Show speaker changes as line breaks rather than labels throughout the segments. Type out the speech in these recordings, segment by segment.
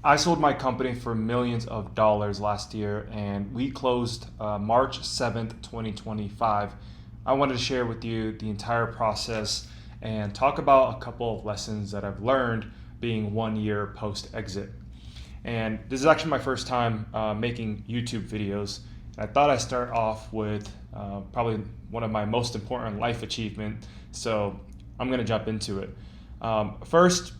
I sold my company for millions of dollars last year, and we closed March 7th, 2025. I wanted to share with you the entire process and talk about a couple of lessons that I've learned being 1 year post exit. And this is actually my first time making YouTube videos. I thought I'd start off with probably one of my most important life achievement. So I'm going to jump into it. First,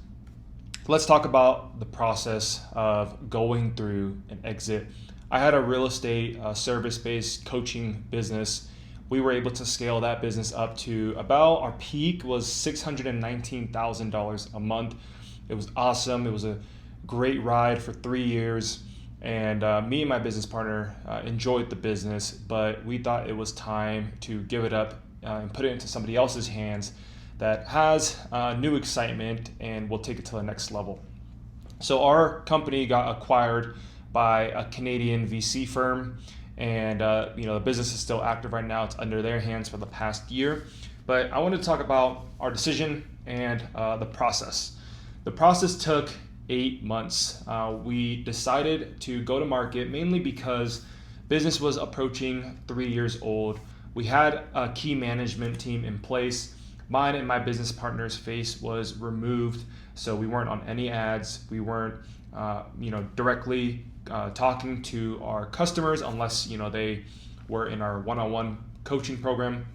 let's talk about the process of going through an exit. I had a real estate service-based coaching business. We were able to scale that business up to about our peak was $619,000 a month. It was awesome. It was a great ride for 3 years. And me and my business partner enjoyed the business, but we thought it was time to give it up and put it into somebody else's hands that has new excitement and will take it to the next level. So our company got acquired by a Canadian VC firm, and the business is still active right now. It's under their hands for the past year. But I wanted to talk about our decision and the process. The process took 8 months. We decided to go to market mainly because business was approaching 3 years old. We had a key management team in place. Mine and my business partner's face was removed, so we weren't on any ads. We weren't, directly talking to our customers unless they were in our one-on-one coaching program.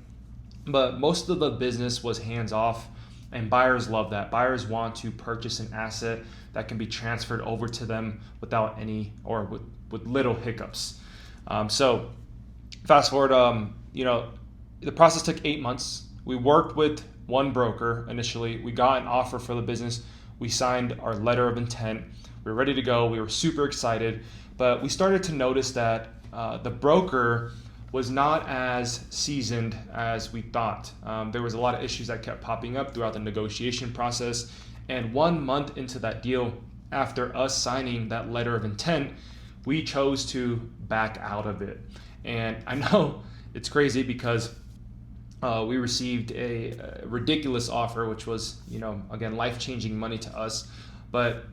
But most of the business was hands off, and buyers love that. Buyers want to purchase an asset that can be transferred over to them without any or with little hiccups. So fast forward, the process took 8 months. We worked with one broker initially. We got an offer for the business. We signed our letter of intent. We were ready to go. We were super excited, but we started to notice that the broker was not as seasoned as we thought. There was a lot of issues that kept popping up throughout the negotiation process. And 1 month into that deal, after us signing that letter of intent, we chose to back out of it. And I know it's crazy because we received a ridiculous offer, which was, again, life-changing money to us. But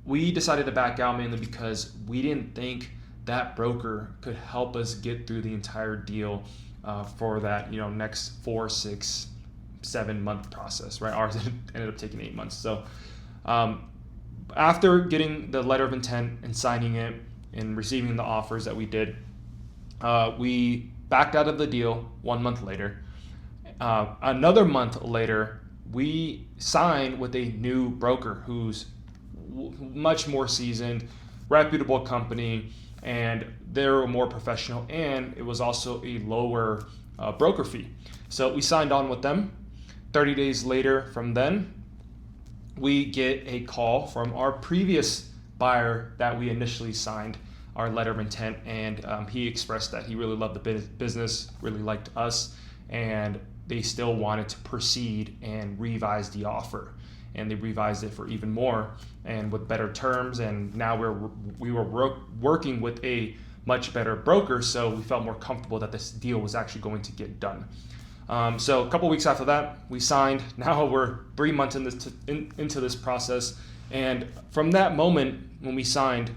we decided to back out mainly because we didn't think that broker could help us get through the entire deal for that, next 4, 6, 7 month process, right? Ours ended up taking 8 months. So after getting the letter of intent and signing it and receiving the offers that we did, we backed out of the deal 1 month later. Another month later, we signed with a new broker who's much more seasoned, reputable company, and they're more professional, and it was also a lower broker fee. So we signed on with them. 30 days later from then, we get a call from our previous buyer that we initially signed our letter of intent, and he expressed that he really loved the business, really liked us, and they still wanted to proceed and revise the offer. And they revised it for even more and with better terms. And now we were working with a much better broker, so we felt more comfortable that this deal was actually going to get done. So a couple weeks after that, we signed. Now we're 3 months into this process. And from that moment when we signed,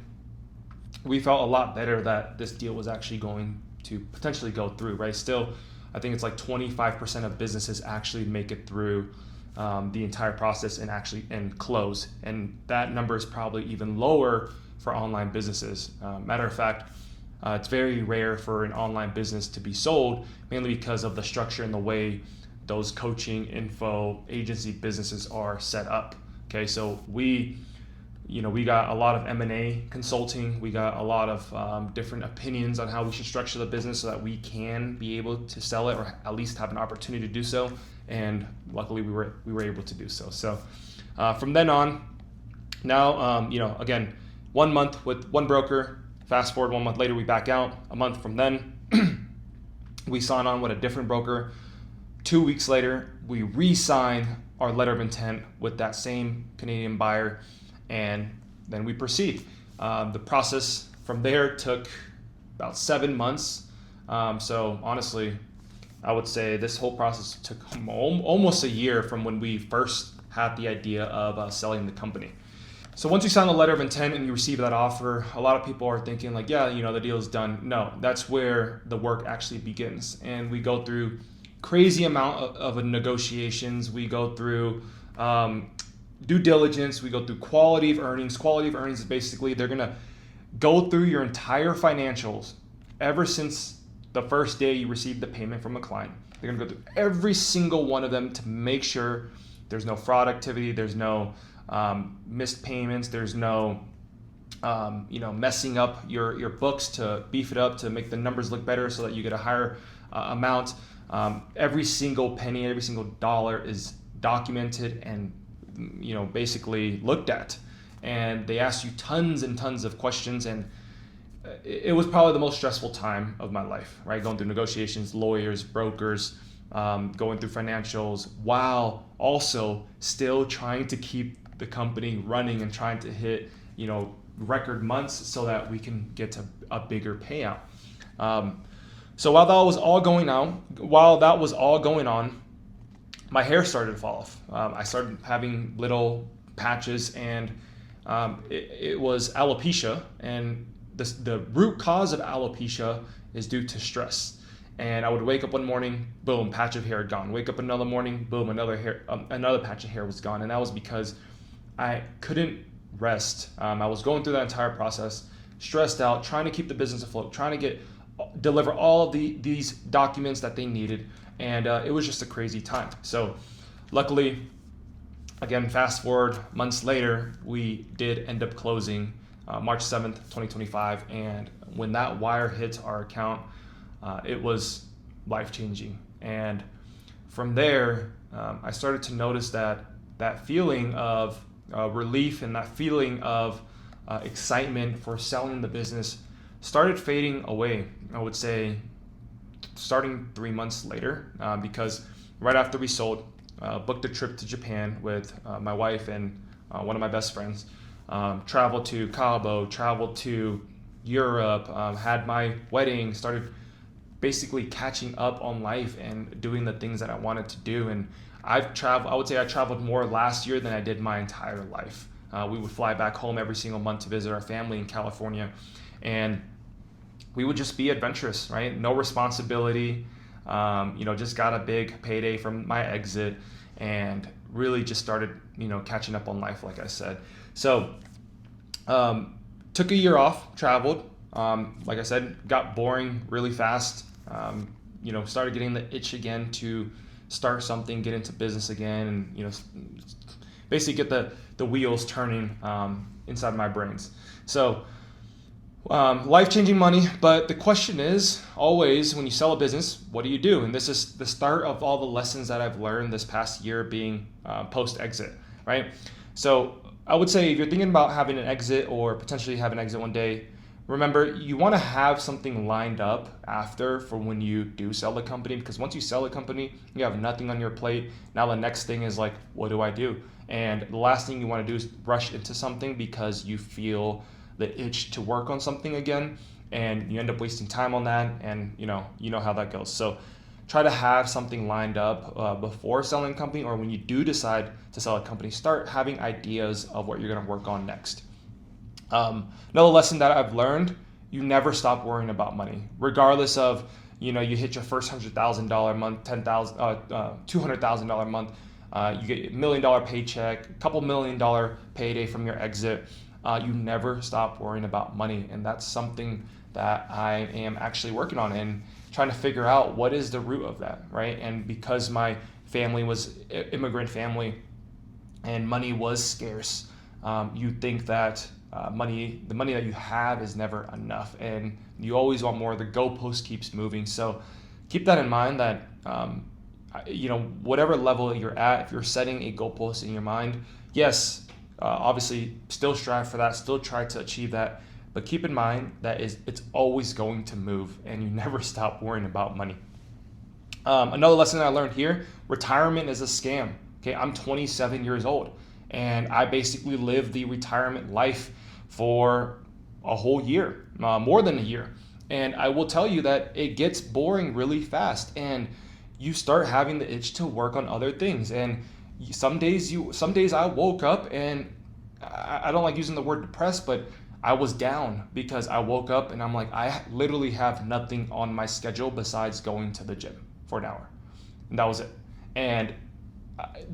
we felt a lot better that this deal was actually going to potentially go through, right? Still, I think it's like 25% of businesses actually make it through the entire process and close. And that number is probably even lower for online businesses. Matter of fact, it's very rare for an online business to be sold, mainly because of the structure and the way those coaching info agency businesses are set up. Okay, so we got a lot of M&A consulting. We got a lot of different opinions on how we should structure the business so that we can be able to sell it, or at least have an opportunity to do so. And luckily, we were able to do so. So from then on, now again, 1 month with one broker. Fast forward 1 month later, we back out. A month from then, we sign on with a different broker. 2 weeks later, we re-sign our letter of intent with that same Canadian buyer, and then we proceed. The process from there took about 7 months. So honestly, I would say this whole process took almost a year from when we first had the idea of selling the company. So once you sign the letter of intent and you receive that offer, a lot of people are thinking like, yeah, the deal is done. No, that's where the work actually begins. And we go through crazy amount of negotiations. We go through due diligence. We go through quality of earnings. Quality of earnings is basically they're going to go through your entire financials ever since the first day you received the payment from a client. They're going to go through every single one of them to make sure there's no fraud activity, there's no missed payments, there's no messing up your books to beef it up to make the numbers look better so that you get a higher amount. Every single penny, every single dollar is documented and basically looked at. And they ask you tons and tons of questions, and it was probably the most stressful time of my life, right? Going through negotiations, lawyers, brokers, going through financials, while also still trying to keep the company running and trying to hit, record months so that we can get to a bigger payout. So while that was all going on, my hair started to fall off. I started having little patches, and it was alopecia, and the root cause of alopecia is due to stress. And I would wake up one morning, boom, patch of hair gone. Wake up another morning, boom, another patch of hair was gone. And that was because I couldn't rest. I was going through that entire process, stressed out, trying to keep the business afloat, trying to deliver all of these documents that they needed. And it was just a crazy time. So luckily, again, fast forward months later, we did end up closing March 7th, 2025. And when that wire hit our account, it was life-changing. And from there, I started to notice that feeling of relief and that feeling of excitement for selling the business started fading away, I would say, starting 3 months later, because right after we sold, booked a trip to Japan with my wife and one of my best friends, traveled to Cabo, traveled to Europe, had my wedding, started basically catching up on life and doing the things that I wanted to do. And I would say I traveled more last year than I did my entire life. We would fly back home every single month to visit our family in California, and we would just be adventurous, right? No responsibility, just got a big payday from my exit and really just started, catching up on life, like I said. So took a year off, traveled, like I said, got boring really fast, started getting the itch again to start something, get into business again, and, basically get the wheels turning inside my brains. So life-changing money, but the question is always, when you sell a business, what do you do? And this is the start of all the lessons that I've learned this past year being post-exit, right? So I would say if you're thinking about having an exit or potentially have an exit one day, remember, you want to have something lined up after for when you do sell the company, because once you sell the company, you have nothing on your plate. Now the next thing is like, what do I do? And the last thing you want to do is rush into something because you feel the itch to work on something again, and you end up wasting time on that, and you know how that goes. So try to have something lined up before selling a company, or when you do decide to sell a company, start having ideas of what you're going to work on next. Another lesson that I've learned: you never stop worrying about money, regardless of you hit your first $100,000 month, $200,000 month, you get $1 million paycheck, a couple $1 million payday from your exit. You never stop worrying about money, and that's something that I am actually working on and trying to figure out what is the root of that, right? And because my family was immigrant family and money was scarce, you think that the money that you have is never enough, and you always want more. The goalpost keeps moving. So keep that in mind, that whatever level you're at, if you're setting a goalpost in your mind, yes, obviously still strive for that, still try to achieve that, but keep in mind that it's always going to move, and you never stop worrying about money. Another lesson I learned here: retirement is a scam. Okay, I'm 27 years old, and I basically lived the retirement life for a whole year, more than a year. And I will tell you that it gets boring really fast, and you start having the itch to work on other things. And some days I woke up and I don't like using the word depressed, but I was down because I woke up and I'm like, I literally have nothing on my schedule besides going to the gym for an hour. And that was it. And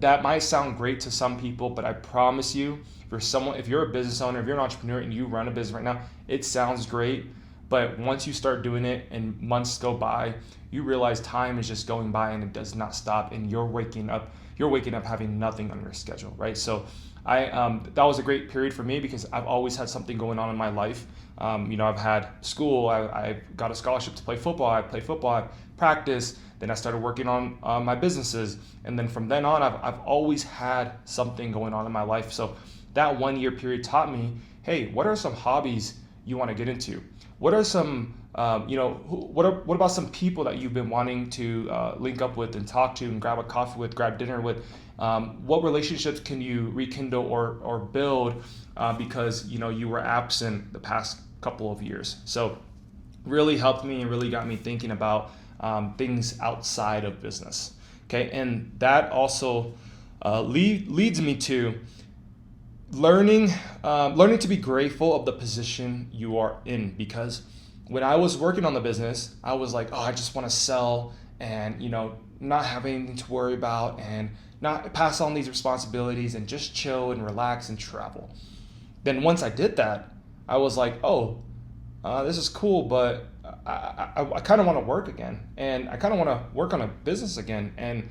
that might sound great to some people, but I promise you, if you're a business owner, if you're an entrepreneur and you run a business right now, it sounds great. But once you start doing it and months go by, you realize time is just going by and it does not stop. And you're waking up having nothing on your schedule, right? So that was a great period for me because I've always had something going on in my life. I've had school, I got a scholarship to play football, I play football, I practice, then I started working on my businesses. And then from then on, I've always had something going on in my life. So that 1 year period taught me, hey, what are some hobbies you want to get into? What are some, what about some people that you've been wanting to link up with and talk to and grab a coffee with, grab dinner with? What relationships can you rekindle or build because you were absent the past couple of years? So really helped me and really got me thinking about things outside of business. Okay, and that also leads me to learning to be grateful of the position you are in, because when I was working on the business, I was like, oh, I just want to sell and not have anything to worry about and not pass on these responsibilities and just chill and relax and travel. Then once I did that, I was like, oh, this is cool, but I kind of want to work again, and I kind of want to work on a business again. And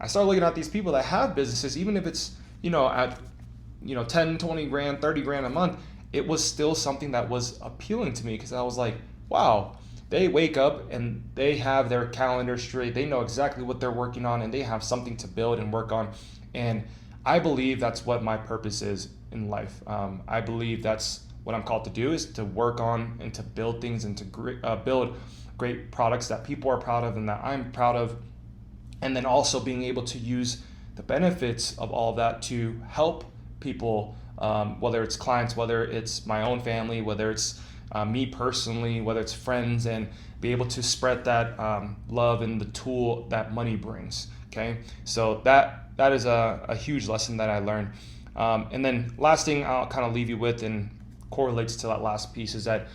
I started looking at these people that have businesses, even if it's at 10, 20 grand, 30 grand a month, it was still something that was appealing to me because I was like, wow, they wake up and they have their calendar straight. They know exactly what they're working on and they have something to build and work on. And I believe that's what my purpose is in life. I believe that's what I'm called to do, is to work on and to build things and to build great products that people are proud of and that I'm proud of. And then also being able to use the benefits of all of that to help people, whether it's clients, whether it's my own family, whether it's me personally, whether it's friends, and be able to spread that love and the tool that money brings. Okay, so that is a huge lesson that I learned. And then last thing I'll kind of leave you with and correlates to that last piece is that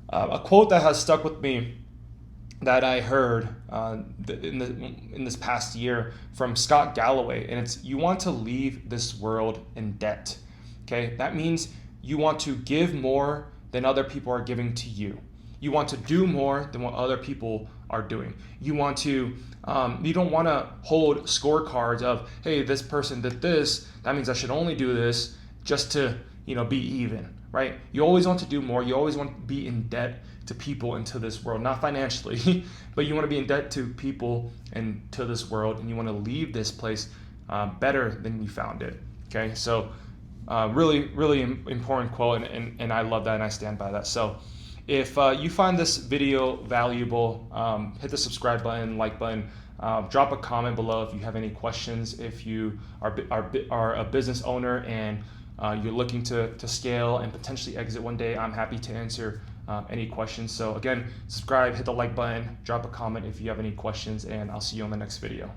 a quote that has stuck with me that I heard in this past year from Scott Galloway, and it's, you want to leave this world in debt. Okay, that means you want to give more than other people are giving to you. You want to do more than what other people are doing. You want to, you don't want to hold scorecards of, hey, this person did this, that means I should only do this just to, be even, right? You always want to do more. You always want to be in debt to people and to this world, not financially, but you want to be in debt to people and to this world, and you want to leave this place better than you found it. Okay, so really, really important quote, and I love that and I stand by that. So if you find this video valuable, hit the subscribe button, like button, drop a comment below if you have any questions. If you are a business owner and you're looking to scale and potentially exit one day, I'm happy to answer any questions. So again, subscribe, hit the like button, drop a comment if you have any questions, and I'll see you on the next video.